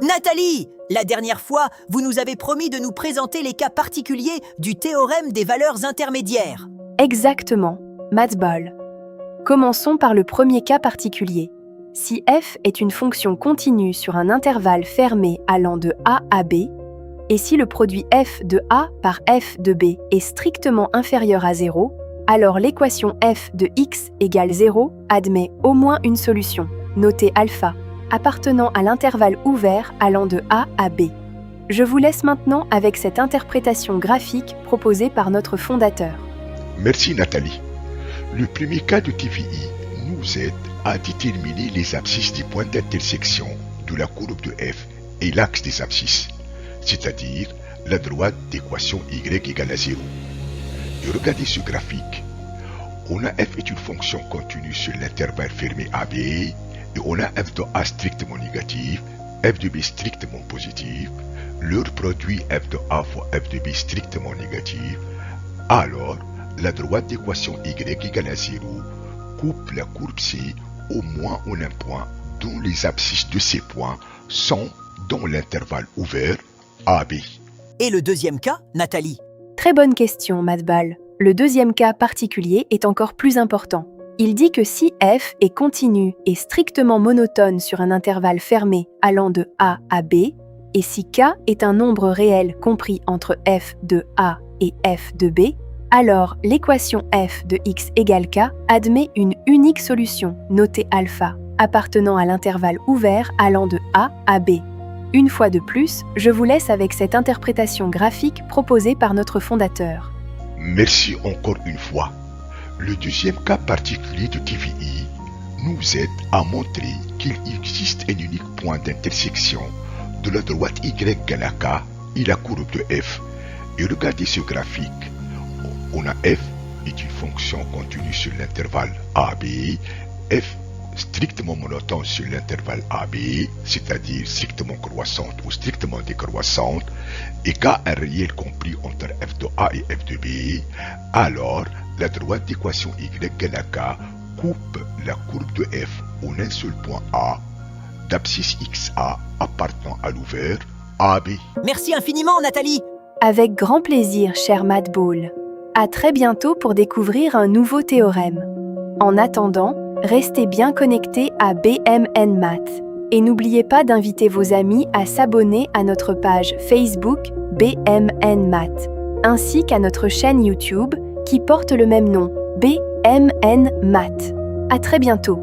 Nathalie, la dernière fois, vous nous avez promis de nous présenter les cas particuliers du théorème des valeurs intermédiaires. Exactement, Mathball. Commençons par le premier cas particulier. Si f est une fonction continue sur un intervalle fermé allant de a à b, et si le produit f de a par f de b est strictement inférieur à 0, alors l'équation f de x égale 0 admet au moins une solution, notée alpha, appartenant à l'intervalle ouvert allant de a à b. Je vous laisse maintenant avec cette interprétation graphique proposée par notre fondateur. Merci Nathalie. Le premier cas de TVI nous aide à déterminer les abscisses des points d'intersection de la courbe de f et l'axe des abscisses, c'est-à-dire la droite d'équation y égale à 0. Et regardez ce graphique. On a f est une fonction continue sur l'intervalle fermé AB et on a f de a strictement négatif, f de b strictement positif, leur produit f de a fois f de b strictement négatif. Alors, la droite d'équation y égale à 0 coupe la courbe C au moins en un point dont les abscisses de ces points sont dans l'intervalle ouvert AB. Et le deuxième cas, Nathalie? Très bonne question, Mathball. Le deuxième cas particulier est encore plus important. Il dit que si f est continu et strictement monotone sur un intervalle fermé allant de a à b, et si k est un nombre réel compris entre f de a et f de b, alors l'équation f de x égale k admet une unique solution, notée alpha, appartenant à l'intervalle ouvert allant de a à b. Une fois de plus, je vous laisse avec cette interprétation graphique proposée par notre fondateur. Merci encore une fois. Le deuxième cas particulier de TVI nous aide à montrer qu'il existe un unique point d'intersection de la droite y égale à k et la courbe de f. Et regardez ce graphique. On a f est une fonction continue sur l'intervalle AB, f strictement monotone sur l'intervalle AB, c'est-à-dire strictement croissante ou strictement décroissante, et k un réel compris entre f de a et f de b, alors la droite d'équation y égale à k coupe la courbe de f en un seul point A, d'abscisse xa appartenant à l'ouvert AB. Merci infiniment, Nathalie. Avec grand plaisir, cher Mathball. À très bientôt pour découvrir un nouveau théorème. En attendant, restez bien connectés à BMN Math. Et n'oubliez pas d'inviter vos amis à s'abonner à notre page Facebook BMN Math, ainsi qu'à notre chaîne YouTube qui porte le même nom, BMN Math. À très bientôt.